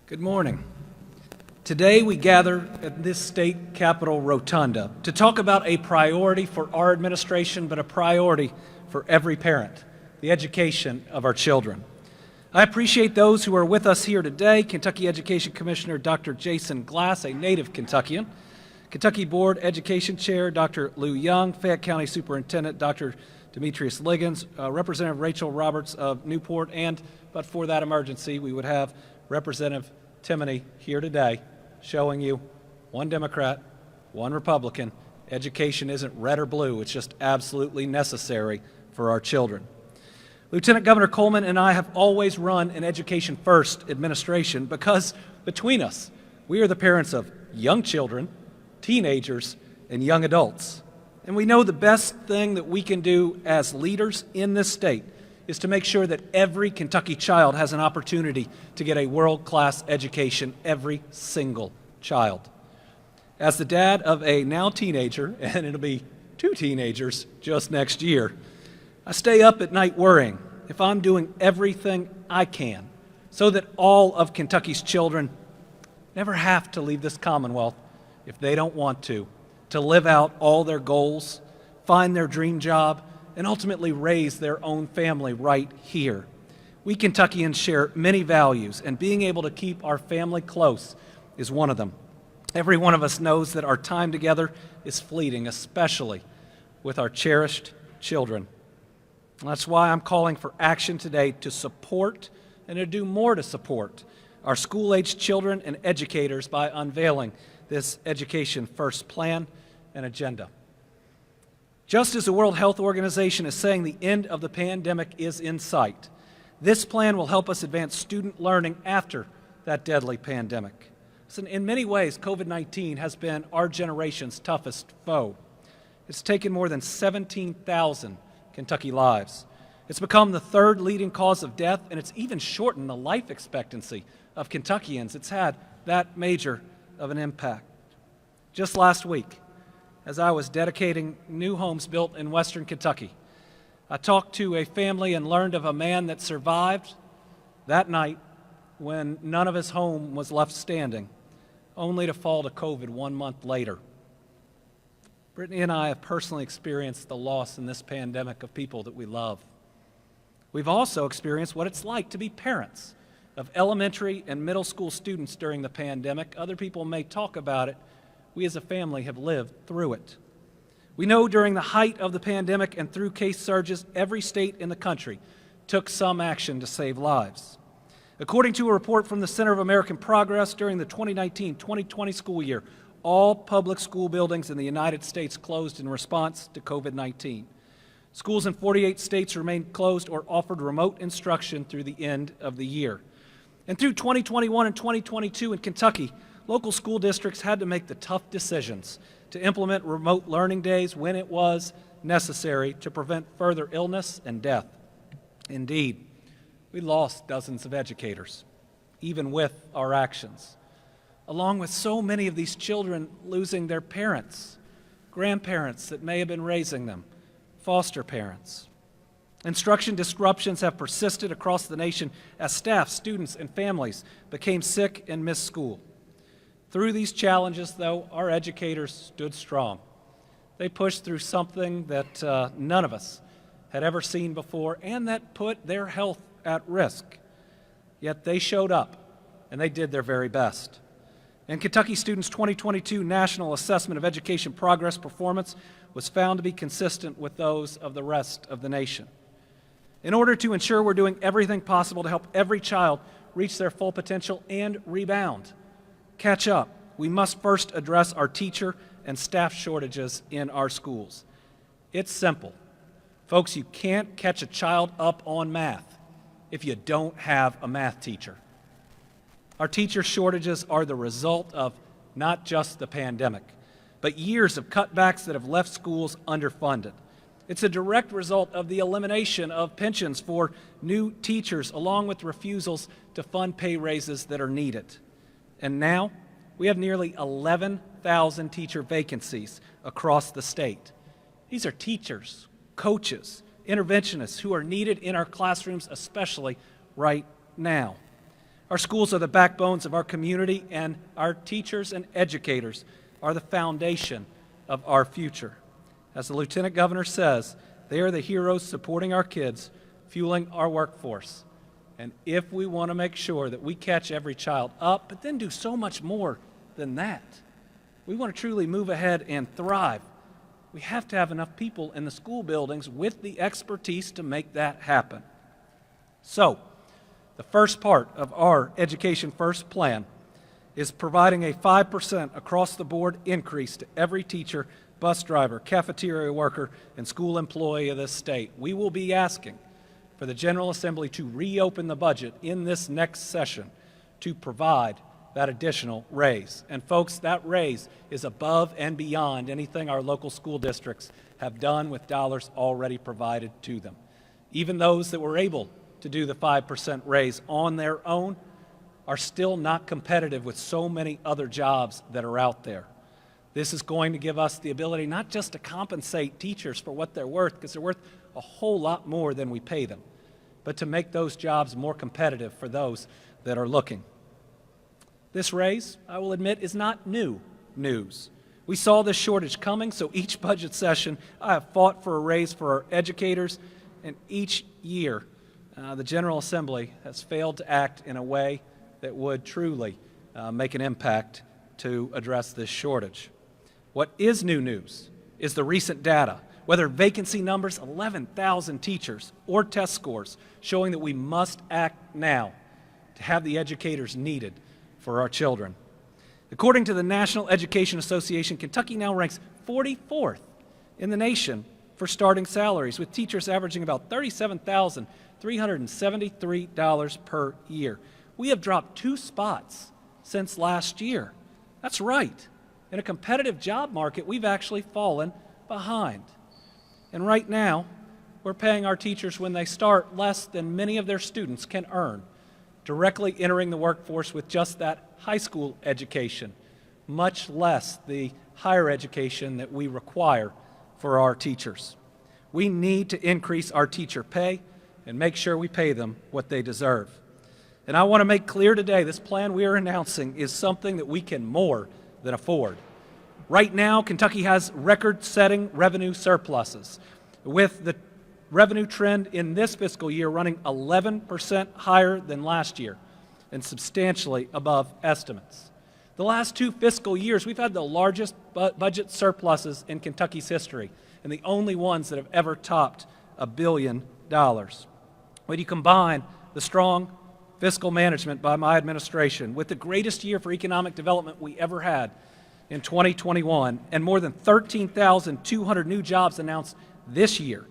Good morning. Today we gather at this state capitol rotunda to talk about a priority for our administration, but a priority for every parent, the education of our children. I appreciate those who are with us here today: Kentucky Education Commissioner Dr. Jason Glass, a native Kentuckian; Kentucky Board Education Chair Dr. Lou Young; Fayette County Superintendent Dr. Demetrius Liggins; Representative Rachel Roberts of Newport; and, but for that emergency, we would have Representative Timoney here today showing you one Democrat, one Republican. Education isn't red or blue, it's just absolutely necessary for our children. Lieutenant Governor Coleman and I have always run an education first administration because between us, we are the parents of young children, teenagers, and young adults. And we know the best thing that we can do as leaders in this state is to make sure that every Kentucky child has an opportunity to get a world-class education, every single child. As the dad of a now teenager, and it'll be two teenagers just next year, I stay up at night worrying if I'm doing everything I can so that all of Kentucky's children never have to leave this Commonwealth if they don't want to live out all their goals, find their dream job, and ultimately raise their own family right here. We Kentuckians share many values, and being able to keep our family close is one of them. Every one of us knows that our time together is fleeting, especially with our cherished children. That's why I'm calling for action today to support and to do more to support our school-aged children and educators by unveiling this Education First plan and agenda. Just as the World Health Organization is saying the end of the pandemic is in sight, this plan will help us advance student learning after that deadly pandemic. So in many ways, COVID-19 has been our generation's toughest foe. It's taken more than 17,000 Kentucky lives. It's become the third leading cause of death, and it's even shortened the life expectancy of Kentuckians. It's had that major of an impact. Just last week, as I was dedicating new homes built in western Kentucky, I talked to a family and learned of a man that survived that night when none of his home was left standing, only to fall to COVID 1 month later. Brittany and I have personally experienced the loss in this pandemic of people that we love. We've also experienced what it's like to be parents of elementary and middle school students during the pandemic. Other people may talk about it. We as a family have lived through it. We know during the height of the pandemic and through case surges, every state in the country took some action to save lives. According to a report from the Center of American Progress, during the 2019-2020 school year, all public school buildings in the United States closed in response to COVID-19. Schools in 48 states remained closed or offered remote instruction through the end of the year. And through 2021 and 2022 in Kentucky, local school districts had to make the tough decisions to implement remote learning days when it was necessary to prevent further illness and death. Indeed, we lost dozens of educators, even with our actions, along with so many of these children losing their parents, grandparents that may have been raising them, foster parents. Instruction disruptions have persisted across the nation as staff, students, and families became sick and missed school. Through these challenges, though, our educators stood strong. They pushed through something that none of us had ever seen before and that put their health at risk. Yet they showed up and they did their very best. And Kentucky Students' 2022 National Assessment of Education Progress Performance was found to be consistent with those of the rest of the nation. In order to ensure we're doing everything possible to help every child reach their full potential and rebound, catch up, we must first address our teacher and staff shortages in our schools. It's simple. Folks, you can't catch a child up on math if you don't have a math teacher. Our teacher shortages are the result of not just the pandemic, but years of cutbacks that have left schools underfunded. It's a direct result of the elimination of pensions for new teachers, along with refusals to fund pay raises that are needed. And now, we have nearly 11,000 teacher vacancies across the state. These are teachers, coaches, interventionists who are needed in our classrooms, especially right now. Our schools are the backbones of our community, and our teachers and educators are the foundation of our future. As the Lieutenant Governor says, they are the heroes supporting our kids, fueling our workforce. And if we want to make sure that we catch every child up, but then do so much more than that, we want to truly move ahead and thrive, we have to have enough people in the school buildings with the expertise to make that happen. So, the first part of our Education First plan is providing a 5% across-the-board increase to every teacher, bus driver, cafeteria worker, and school employee of this state. We will be asking for the General Assembly to reopen the budget in this next session to provide that additional raise. And folks, that raise is above and beyond anything our local school districts have done with dollars already provided to them. Even those that were able to do the 5% raise on their own are still not competitive with so many other jobs that are out there. This is going to give us the ability not just to compensate teachers for what they're worth, because they're worth a whole lot more than we pay them, but to make those jobs more competitive for those that are looking. This raise, I will admit, is not new news. We saw this shortage coming, so each budget session I have fought for a raise for our educators, and each year the General Assembly has failed to act in a way that would truly make an impact to address this shortage. What is new news is the recent data, whether vacancy numbers, 11,000 teachers, or test scores, showing that we must act now to have the educators needed for our children. According to the National Education Association, Kentucky now ranks 44th in the nation for starting salaries, with teachers averaging about $37,373 per year. We have dropped 2 spots since last year. That's right. In a competitive job market, we've actually fallen behind. And right now, we're paying our teachers when they start less than many of their students can earn, directly entering the workforce with just that high school education, much less the higher education that we require for our teachers. We need to increase our teacher pay and make sure we pay them what they deserve. And I want to make clear today, this plan we are announcing is something that we can more than afford. Right now, Kentucky has record-setting revenue surpluses, with the revenue trend in this fiscal year running 11% higher than last year and substantially above estimates. The last 2 fiscal years, we've had the largest budget surpluses in Kentucky's history, and the only ones that have ever topped $1 billion. When you combine the strong fiscal management by my administration with the greatest year for economic development we ever had in 2021 and more than 13,200 new jobs announced this year,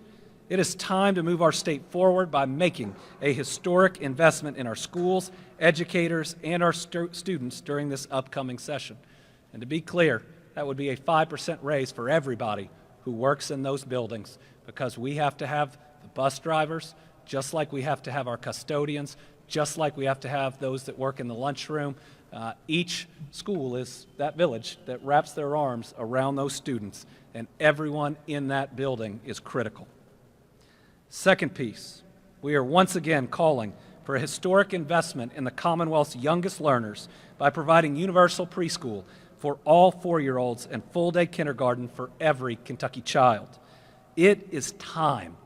it is time to move our state forward by making a historic investment in our schools, educators, and our students during this upcoming session. And to be clear, that would be a 5% raise for everybody who works in those buildings, because we have to have the bus drivers, just like we have to have our custodians, just like we have to have those that work in the lunchroom. Each school is that village that wraps their arms around those students, and everyone in that building is critical. Second piece, we are once again calling for a historic investment in the Commonwealth's youngest learners by providing universal preschool for all 4-year-olds and full-day kindergarten for every Kentucky child. It is time.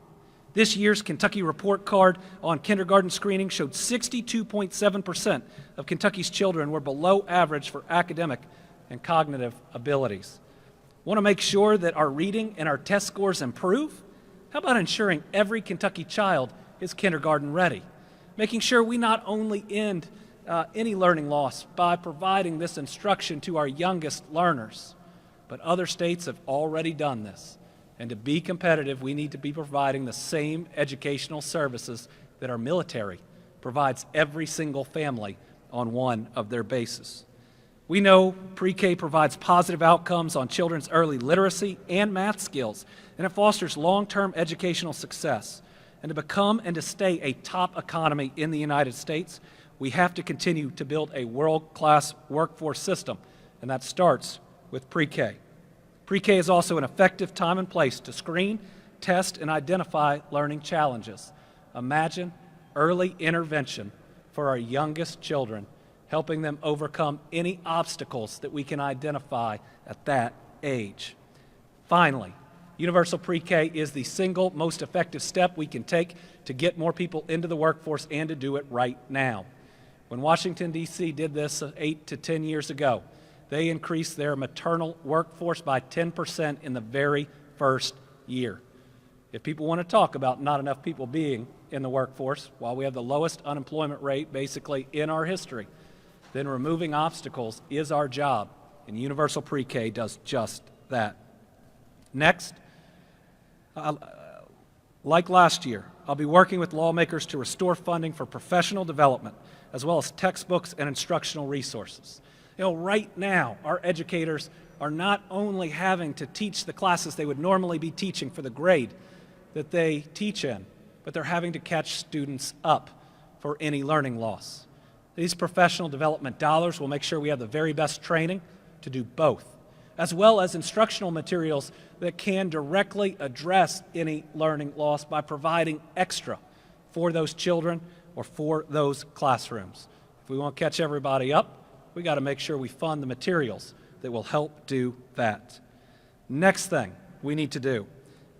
This year's Kentucky report card on kindergarten screening showed 62.7% of Kentucky's children were below average for academic and cognitive abilities. Want to make sure that our reading and our test scores improve? How about ensuring every Kentucky child is kindergarten ready? Making sure we not only end any learning loss by providing this instruction to our youngest learners, but other states have already done this. And to be competitive, we need to be providing the same educational services that our military provides every single family on one of their bases. We know pre-K provides positive outcomes on children's early literacy and math skills, and it fosters long-term educational success. And to become and to stay a top economy in the United States, we have to continue to build a world-class workforce system, and that starts with pre-K. Pre-K is also an effective time and place to screen, test, and identify learning challenges. Imagine early intervention for our youngest children, helping them overcome any obstacles that we can identify at that age. Finally, universal pre-K is the single most effective step we can take to get more people into the workforce and to do it right now. When Washington, D.C. did this 8 to 10 years ago, they increased their maternal workforce by 10% in the very first year. If people want to talk about not enough people being in the workforce, while we have the lowest unemployment rate basically in our history, then removing obstacles is our job, and universal pre-K does just that. Next, like last year, I'll be working with lawmakers to restore funding for professional development, as well as textbooks and instructional resources. You know, right now, our educators are not only having to teach the classes they would normally be teaching for the grade that they teach in, but they're having to catch students up for any learning loss. These professional development dollars will make sure we have the very best training to do both, as well as instructional materials that can directly address any learning loss by providing extra for those children or for those classrooms. If we want to catch everybody up, we got to make sure we fund the materials that will help do that. Next thing we need to do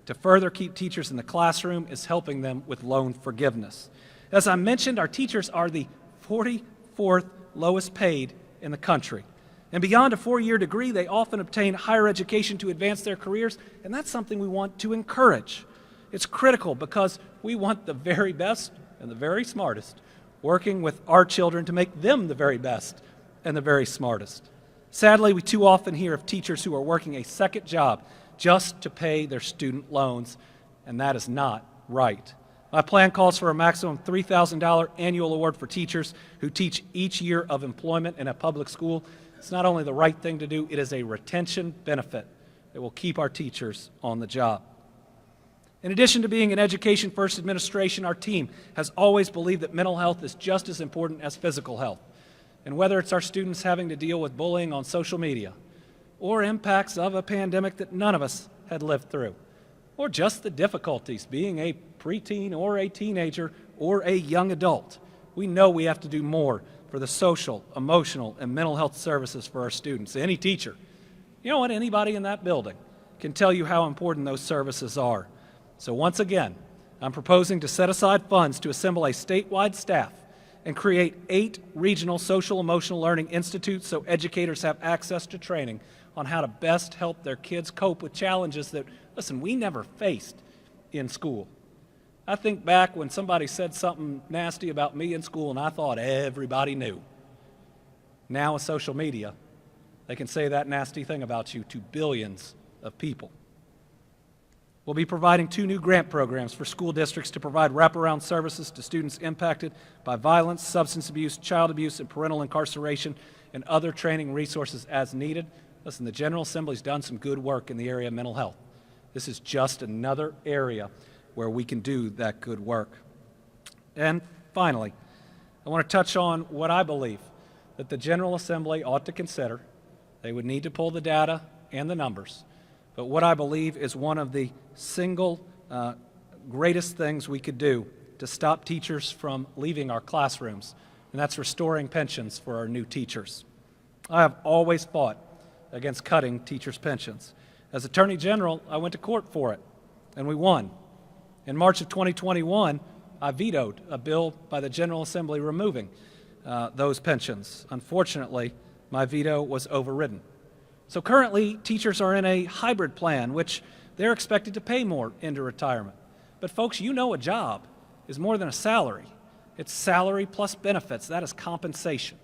to further keep teachers in the classroom is helping them with loan forgiveness. As I mentioned, our teachers are the 44th lowest paid in the country. And beyond a 4-year degree, they often obtain higher education to advance their careers, and that's something we want to encourage. It's critical because we want the very best and the very smartest working with our children to make them the very best and the very smartest. Sadly, we too often hear of teachers who are working a second job just to pay their student loans, and that is not right. My plan calls for a maximum $3,000 annual award for teachers who teach each year of employment in a public school. It's not only the right thing to do, it is a retention benefit that will keep our teachers on the job. In addition to being an education-first administration, our team has always believed that mental health is just as important as physical health. And whether it's our students having to deal with bullying on social media, or impacts of a pandemic that none of us had lived through, or just the difficulties being a preteen or a teenager or a young adult, we know we have to do more for the social, emotional, and mental health services for our students. Any teacher, you know what, anybody in that building can tell you how important those services are. So once again, I'm proposing to set aside funds to assemble a statewide staff and create 8 regional social emotional learning institutes so educators have access to training on how to best help their kids cope with challenges that, listen, we never faced in school. I think back when somebody said something nasty about me in school and I thought everybody knew. Now with social media, they can say that nasty thing about you to billions of people. We'll be providing 2 new grant programs for school districts to provide wraparound services to students impacted by violence, substance abuse, child abuse, and parental incarceration, and other training resources as needed. Listen, the General Assembly's done some good work in the area of mental health. This is just another area where we can do that good work. And finally, I want to touch on what I believe that the General Assembly ought to consider. They would need to pull the data and the numbers, but what I believe is one of the single greatest things we could do to stop teachers from leaving our classrooms, and that's restoring pensions for our new teachers. I have always fought against cutting teachers' pensions. As Attorney General, I went to court for it, and we won. In March of 2021, I vetoed a bill by the General Assembly removing those pensions. Unfortunately, my veto was overridden. So currently, teachers are in a hybrid plan, which they're expected to pay more into retirement. But folks, you know a job is more than a salary. It's salary plus benefits. That is compensation.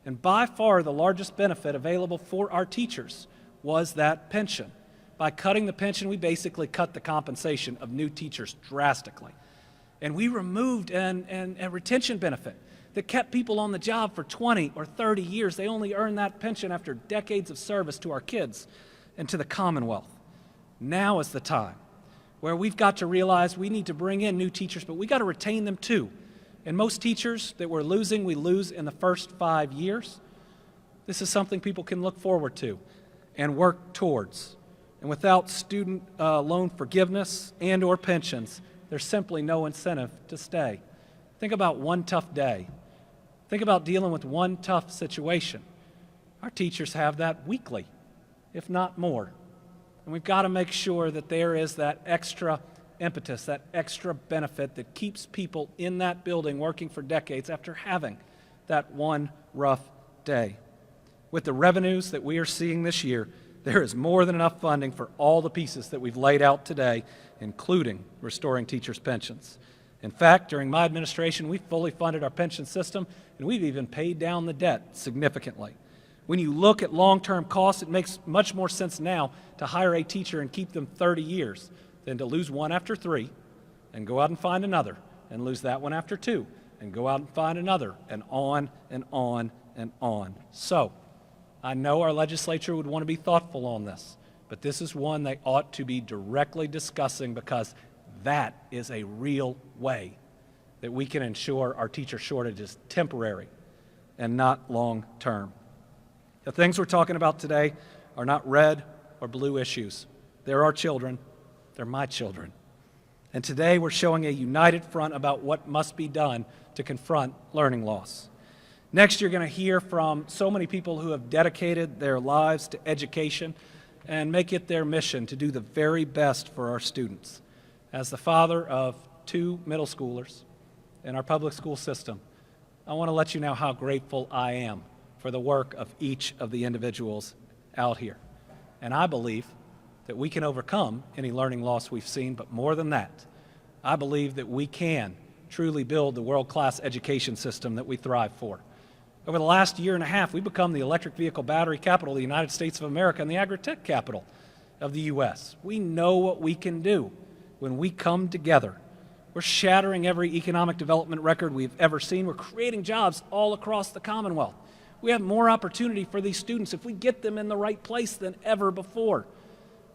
And by far the largest benefit available for our teachers was that pension. By cutting the pension, we basically cut the compensation of new teachers drastically. And we removed a retention benefit that kept people on the job for 20 or 30 years. They only earned that pension after decades of service to our kids and to the Commonwealth. Now is the time where we've got to realize we need to bring in new teachers, but we got to retain them too. And most teachers that we're losing, we lose in the first 5 years. This is something people can look forward to and work towards. And without student loan forgiveness and or pensions, there's simply no incentive to stay. Think about one tough day Think about dealing with one tough situation. Our teachers have that weekly, if not more. And we've got to make sure that there is that extra impetus, that extra benefit that keeps people in that building working for decades after having that one rough day. With the revenues that we are seeing this year, there is more than enough funding for all the pieces that we've laid out today, including restoring teachers' pensions. In fact, during my administration, we fully funded our pension system, and we've even paid down the debt significantly. When you look at long-term costs, it makes much more sense now to hire a teacher and keep them 30 years than to lose one after 3 and go out and find another and lose that one after 2 and go out and find another, and on and on and on. So, I know our legislature would want to be thoughtful on this, but this is one they ought to be directly discussing, because that is a real way that we can ensure our teacher shortage is temporary and not long-term. The things we're talking about today are not red or blue issues. They're our children. They're my children. And today we're showing a united front about what must be done to confront learning loss. Next, you're going to hear from so many people who have dedicated their lives to education and make it their mission to do the very best for our students. As the father of 2 middle schoolers in our public school system, I want to let you know how grateful I am for the work of each of the individuals out here. And I believe that we can overcome any learning loss we've seen, but more than that, I believe that we can truly build the world-class education system that we thrive for. Over the last year and a half, we've become the electric vehicle battery capital of the United States of America and the agri-tech capital of the U.S. We know what we can do when we come together. We're shattering every economic development record we've ever seen. We're creating jobs all across the Commonwealth. We have more opportunity for these students if we get them in the right place than ever before.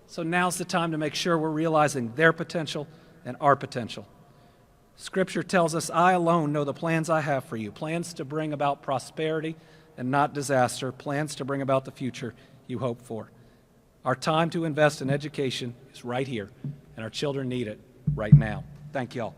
So now's the time to make sure we're realizing their potential and our potential. Scripture tells us, I alone know the plans I have for you, plans to bring about prosperity and not disaster, plans to bring about the future you hope for. Our time to invest in education is right here, and our children need it right now. Thank you all.